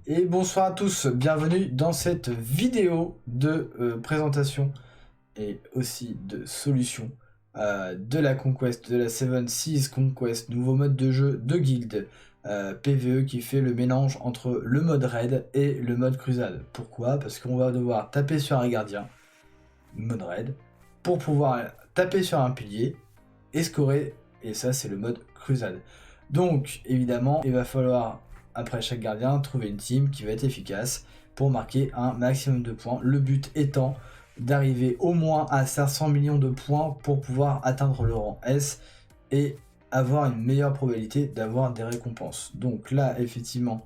Et bonsoir à tous, bienvenue dans cette vidéo de présentation et aussi de solution de la Conquest, de la 7 Seas Conquest, nouveau mode de jeu de guild PvE qui fait le mélange entre le mode raid et le mode crusade. Pourquoi? Parce qu'on va devoir taper sur un gardien, mode raid, pour pouvoir taper sur un pilier et scorer, et ça c'est le mode crusade. Donc évidemment il va falloir après chaque gardien trouver une team qui va être efficace pour marquer un maximum de points. Le but étant d'arriver au moins à 500 millions de points pour pouvoir atteindre le rang S et avoir une meilleure probabilité d'avoir des récompenses. Donc là effectivement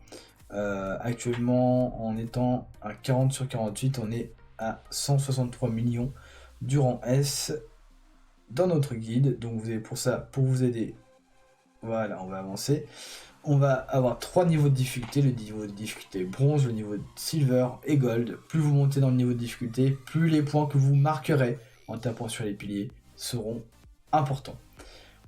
actuellement en étant à 40 sur 48 on est à 163 millions du rang S dans notre guide. Donc vous avez pour ça, pour vous aider, voilà, on va avancer. On va avoir 3 niveaux de difficulté, le niveau de difficulté bronze, le niveau de silver et gold. Plus vous montez dans le niveau de difficulté, plus les points que vous marquerez en tapant sur les piliers seront importants.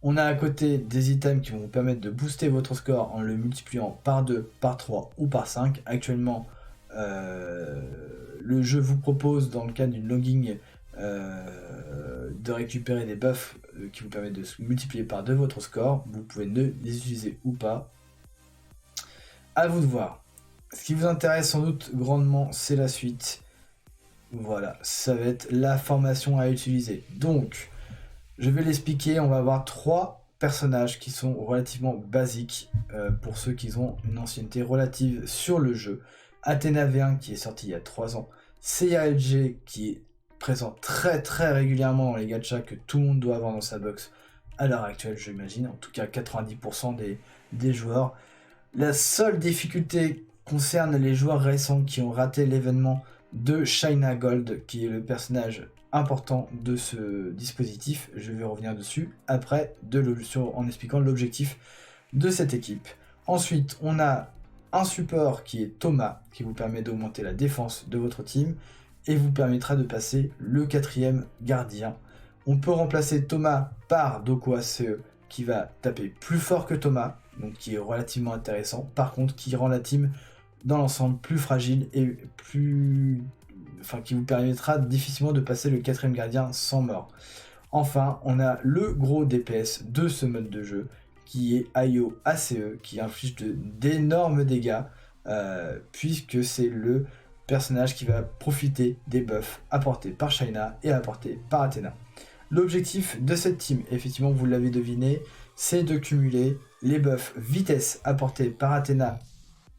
On a à côté des items qui vont vous permettre de booster votre score en le multipliant par 2, par 3 ou par 5. Actuellement, le jeu vous propose dans le cadre d'une logging de récupérer des buffs qui vous permettent de multiplier par 2 votre score. Vous pouvez ne les utiliser ou pas. À vous de voir. Ce qui vous intéresse sans doute grandement, c'est la suite. Voilà, ça va être la formation à utiliser. Donc, je vais l'expliquer. On va avoir 3 personnages qui sont relativement basiques pour ceux qui ont une ancienneté relative sur le jeu. Athena V1 qui est sorti il y a 3 ans. CALG qui est présent très régulièrement dans les gachas que tout le monde doit avoir dans sa box à l'heure actuelle, j'imagine. En tout cas, 90% des joueurs. La seule difficulté concerne les joueurs récents qui ont raté l'événement de China Gold, qui est le personnage important de ce dispositif. Je vais revenir dessus après en expliquant l'objectif de cette équipe. Ensuite, on a un support qui est Thomas, qui vous permet d'augmenter la défense de votre team et vous permettra de passer le 4e gardien. On peut remplacer Thomas par Doko ACE, qui va taper plus fort que Thomas, donc qui est relativement intéressant. Par contre, qui rend la team dans l'ensemble plus fragile et qui vous permettra difficilement de passer le 4e gardien sans mort. Enfin, on a le gros DPS de ce mode de jeu, qui est Ayo ACE, qui inflige d'énormes dégâts, puisque c'est le personnage qui va profiter des buffs apportés par China et apportés par Athena. L'objectif de cette team, effectivement vous l'avez deviné, c'est de cumuler les buffs vitesse apportés par Athena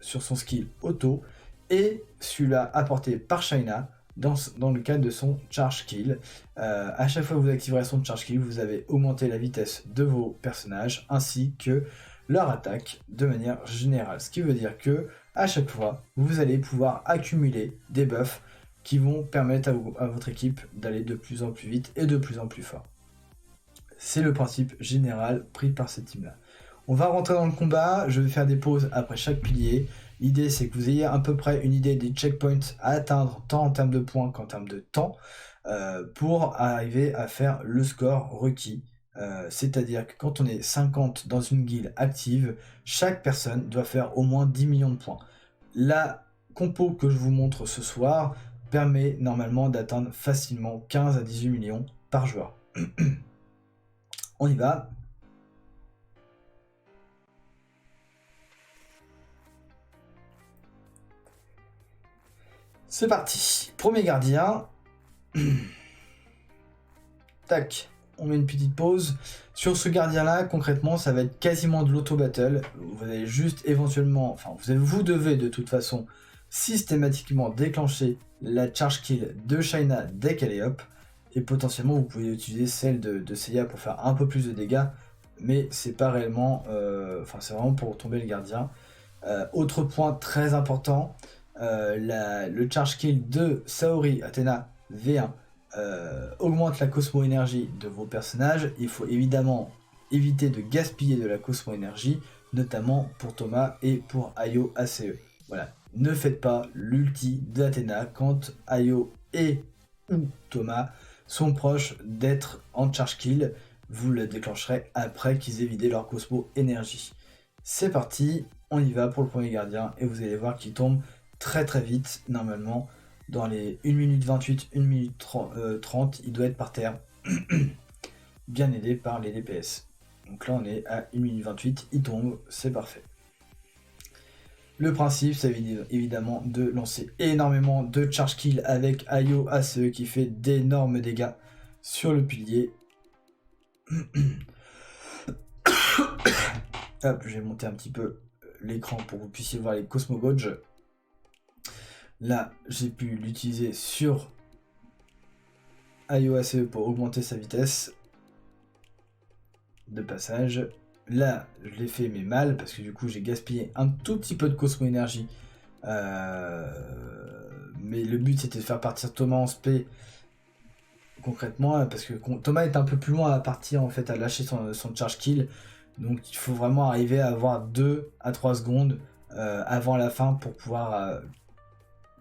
sur son skill auto et celui-là apporté par China dans le cadre de son charge kill. À chaque fois que vous activerez son charge kill, vous avez augmenté la vitesse de vos personnages ainsi que leur attaque de manière générale. Ce qui veut dire que à chaque fois, vous allez pouvoir accumuler des buffs qui vont permettre à votre équipe d'aller de plus en plus vite et de plus en plus fort. C'est le principe général pris par cette team-là. On va rentrer dans le combat, je vais faire des pauses après chaque pilier. L'idée c'est que vous ayez à peu près une idée des checkpoints à atteindre, tant en termes de points qu'en termes de temps, pour arriver à faire le score requis. C'est-à-dire que quand on est 50 dans une guilde active, chaque personne doit faire au moins 10 millions de points. La compo que je vous montre ce soir permet normalement d'atteindre facilement 15 à 18 millions par joueur. On y va. C'est parti. Premier gardien. Tac. On met une petite pause. Sur ce gardien là, concrètement, ça va être quasiment de l'auto-battle. Vous allez juste éventuellement, vous devez de toute façon systématiquement déclencher la charge kill de China dès qu'elle est up. Et potentiellement, vous pouvez utiliser celle de Seiya pour faire un peu plus de dégâts. Mais c'est pas réellement, c'est vraiment pour tomber le gardien. Autre point très important, le charge kill de Saori Athena V1 augmente la Cosmo énergie de vos personnages. Il faut évidemment éviter de gaspiller de la Cosmo énergie, notamment pour Thomas et pour Ayo ACE. Voilà, ne faites pas l'ulti d'Athena quand Ayo et ou Thomas sont proches d'être en charge kill. Vous le déclencherez après qu'ils aient vidé leur Cosmo énergie. C'est parti, On y va pour le premier gardien et vous allez voir qu'il tombe très très vite. Normalement, dans les 1 minute 28, 1 minute 30, il doit être par terre. Bien aidé par les DPS. Donc là, on est à 1 minute 28, il tombe, c'est parfait. Le principe, c'est évidemment de lancer énormément de charge kill avec Ayo ACE qui fait d'énormes dégâts sur le pilier. Hop, je vais monter un petit peu l'écran pour que vous puissiez voir les Cosmogodge. Là, j'ai pu l'utiliser sur Ayo ACE pour augmenter sa vitesse de passage. Là, je l'ai fait mais mal parce que du coup j'ai gaspillé un tout petit peu de Cosmo Énergie. Mais le but c'était de faire partir Thomas en SP concrètement parce que Thomas est un peu plus loin à partir en fait à lâcher son charge kill. Donc il faut vraiment arriver à avoir 2 à 3 secondes avant la fin pour pouvoir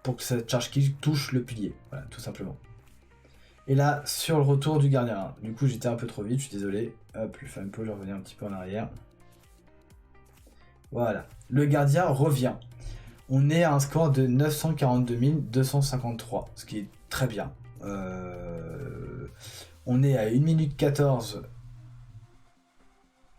pour que cette charge kill touche le pilier. Voilà, tout simplement. Et là, sur le retour du gardien, du coup j'étais un peu trop vite, je suis désolé. Hop, le fan pole, je revenais un petit peu en arrière. Voilà, le gardien revient. On est à un score de 942 253, ce qui est très bien. On est à 1 minute 14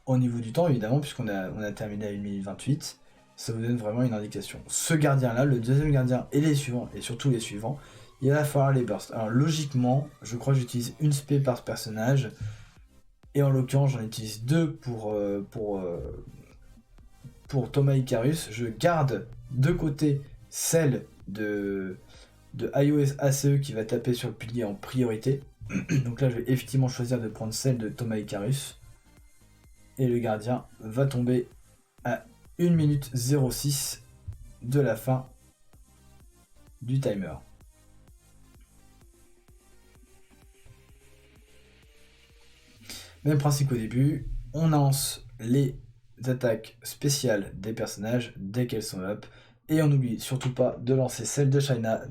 au niveau du temps, évidemment, puisqu'on a terminé à 1 minute 28. Ça vous donne vraiment une indication. Ce gardien-là, le deuxième gardien et les suivants, et surtout les suivants, il va falloir les bursts. Alors logiquement, je crois que j'utilise une spé par personnage. Et en l'occurrence, j'en utilise 2 pour Thomas Icarus. Je garde de côté celle de iOS ACE qui va taper sur le pilier en priorité. Donc là, je vais effectivement choisir de prendre celle de Thomas Icarus. Et le gardien va tomber à 1 minute 06 de la fin du timer. Même principe au début, on lance les attaques spéciales des personnages dès qu'elles sont up. Et on n'oublie surtout pas de lancer celle de China,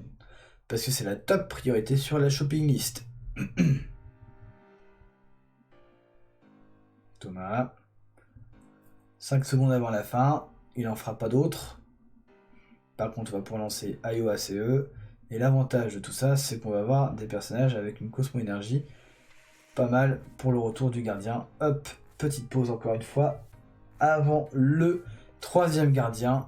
parce que c'est la top priorité sur la shopping list. Thomas. 5 secondes avant la fin, il n'en fera pas d'autres. Par contre, on va pouvoir lancer Ayo ACE. Et l'avantage de tout ça, c'est qu'on va avoir des personnages avec une Cosmo Énergie. Pas mal pour le retour du gardien. Hop, petite pause encore une fois. Avant le troisième gardien,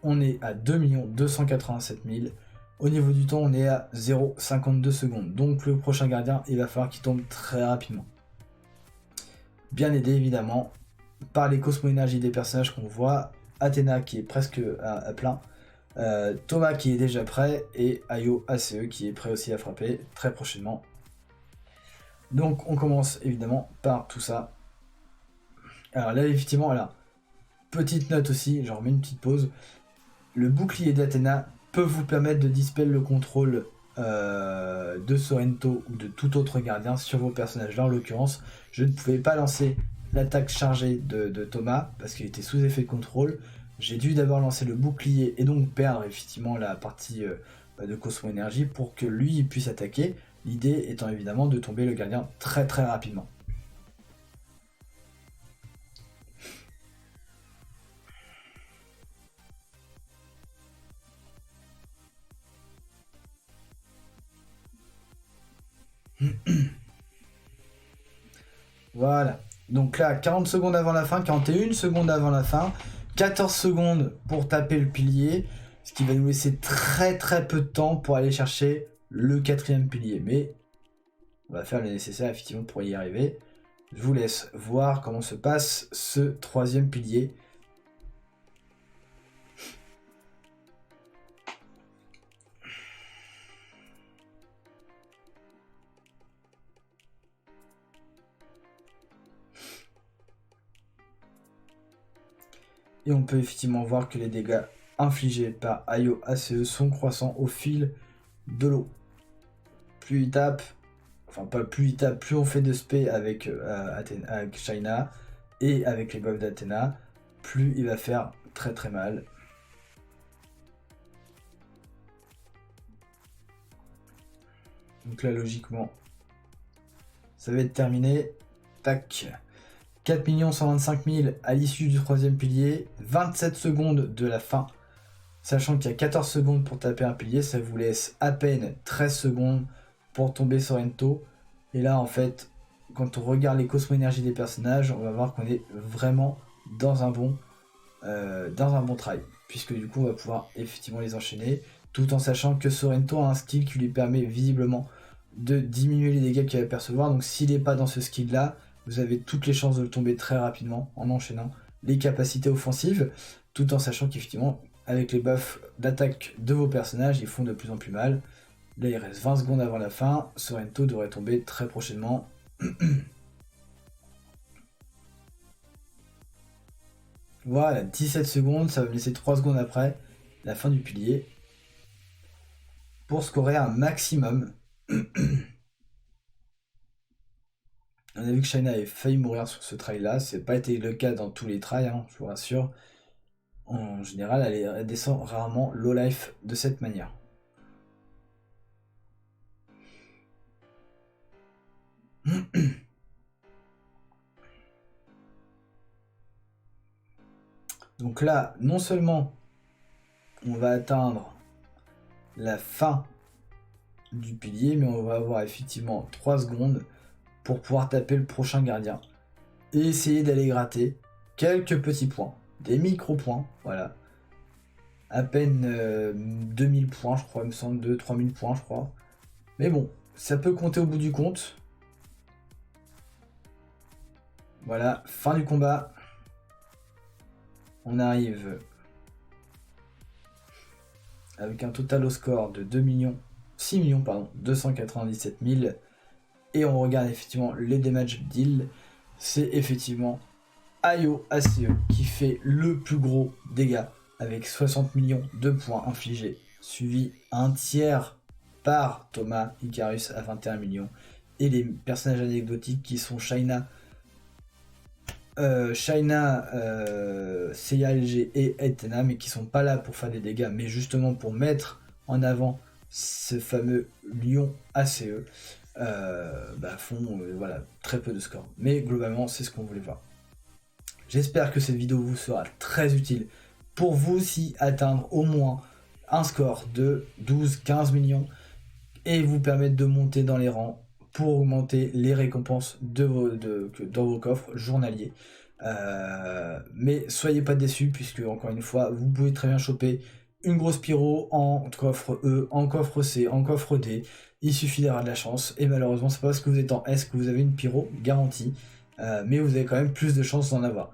on est à 2 287 000. Au niveau du temps, on est à 0,52 secondes. Donc le prochain gardien, il va falloir qu'il tombe très rapidement. Bien aidé évidemment par les Cosmo Énergie des personnages qu'on voit. Athéna qui est presque à plein. Thomas qui est déjà prêt. Et Ayo ACE qui est prêt aussi à frapper très prochainement. Donc on commence évidemment par tout ça. Alors là effectivement, voilà, petite note aussi, j'en remets une petite pause. Le bouclier d'Athéna peut vous permettre de dispel le contrôle de Sorrento ou de tout autre gardien sur vos personnages. Là en l'occurrence, je ne pouvais pas lancer l'attaque chargée de Thomas parce qu'il était sous effet de contrôle. J'ai dû d'abord lancer le bouclier et donc perdre effectivement la partie de Cosmo Énergie pour que lui puisse attaquer. L'idée étant évidemment de tomber le gardien très très rapidement. Voilà. Donc là, 40 secondes avant la fin, 41 secondes avant la fin, 14 secondes pour taper le pilier, ce qui va nous laisser très très peu de temps pour aller chercher le quatrième pilier. Mais on va faire le nécessaire effectivement pour y arriver. Je vous laisse voir comment se passe ce troisième pilier. Et on peut effectivement voir que les dégâts infligés par Ayo ACE sont croissants au fil de l'eau. Plus il tape, enfin pas plus il tape, plus on fait de spé avec China et avec les buffs d'Athéna, plus il va faire très très mal. Donc là logiquement, ça va être terminé. Tac. 4 125 000 à l'issue du 3e pilier, 27 secondes de la fin. Sachant qu'il y a 14 secondes pour taper un pilier, ça vous laisse à peine 13 secondes pour tomber Sorrento. Et là, en fait, quand on regarde les cosmo-énergies des personnages, on va voir qu'on est vraiment dans un bon try. Puisque du coup, on va pouvoir effectivement les enchaîner, tout en sachant que Sorrento a un skill qui lui permet visiblement de diminuer les dégâts qu'il va percevoir. Donc s'il n'est pas dans ce skill-là, vous avez toutes les chances de le tomber très rapidement en enchaînant les capacités offensives, tout en sachant qu'effectivement, avec les buffs d'attaque de vos personnages, ils font de plus en plus mal. Là, il reste 20 secondes avant la fin. Sorrento devrait tomber très prochainement. Voilà, 17 secondes, ça va me laisser 3 secondes après la fin du pilier pour scorer un maximum. On a vu que Shaina avait failli mourir sur ce try là, c'est pas été le cas dans tous les tries, hein, je vous rassure. En général, elle descend rarement low life de cette manière. Donc là, non seulement on va atteindre la fin du pilier, mais on va avoir effectivement 3 secondes pour pouvoir taper le prochain gardien et essayer d'aller gratter quelques petits points, des micro-points, voilà. À peine 2000 points, je crois, il me semble, 2-3000 points, je crois. Mais bon, ça peut compter au bout du compte. Voilà, fin du combat. On arrive avec un total au score de 6 297 000. Et on regarde effectivement les damage deal. C'est effectivement Ayo ACE qui fait le plus gros dégât avec 60 millions de points infligés, suivi un tiers par Thomas Icarus à 21 millions. Et les personnages anecdotiques qui sont Shaina, Seiya LG et Athena, mais qui sont pas là pour faire des dégâts, mais justement pour mettre en avant ce fameux lion ACE, font voilà, très peu de score. Mais globalement, c'est ce qu'on voulait voir. J'espère que cette vidéo vous sera très utile pour vous aussi atteindre au moins un score de 12-15 millions et vous permettre de monter dans les rangs pour augmenter les récompenses dans vos coffres journaliers. Mais soyez pas déçus puisque, encore une fois, vous pouvez très bien choper une grosse pyro en coffre E, en coffre C, en coffre D. Il suffit d'avoir de la chance et malheureusement c'est pas parce que vous êtes en S que vous avez une pyro garantie, mais vous avez quand même plus de chances d'en avoir.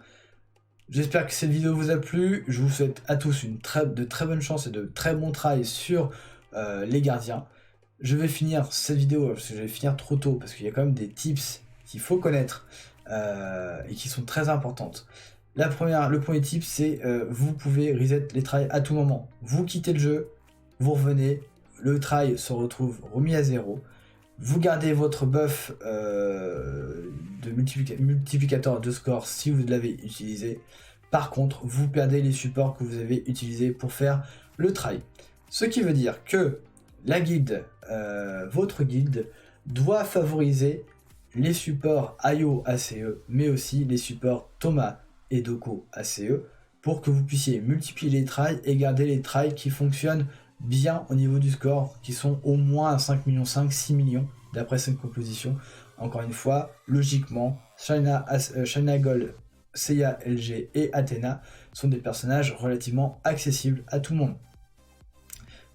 J'espère que cette vidéo vous a plu, je vous souhaite à tous de très bonnes chances et de très bons tries sur les gardiens. Je vais finir cette vidéo, parce que je vais finir trop tôt, parce qu'il y a quand même des tips qu'il faut connaître et qui sont très importantes. Le premier tip, c'est vous pouvez reset les tries à tout moment. Vous quittez le jeu, vous revenez, le try se retrouve remis à 0. Vous gardez votre buff de multiplicateur de score si vous l'avez utilisé. Par contre, vous perdez les supports que vous avez utilisés pour faire le try. Ce qui veut dire que la guilde, votre guilde, doit favoriser les supports Ayo ACE, mais aussi les supports Thomas et Doko ACE, pour que vous puissiez multiplier les tries et garder les tries qui fonctionnent bien au niveau du score, qui sont au moins à 5 millions 5, 6 millions d'après cette composition. Encore une fois, logiquement, Shaina Gold, Seiya LG et Athena sont des personnages relativement accessibles à tout le monde.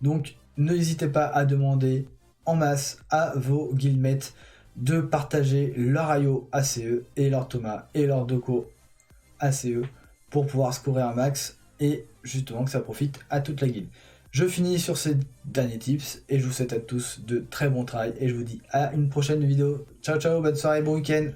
Donc n'hésitez pas à demander en masse à vos guildmates de partager leur Ayo ACE et leur Thomas et leur Doko ACE pour pouvoir scorer un max et justement que ça profite à toute la guilde. Je finis sur ces derniers tips et je vous souhaite à tous de très bons tries et je vous dis à une prochaine vidéo. Ciao ciao, bonne soirée, bon week-end.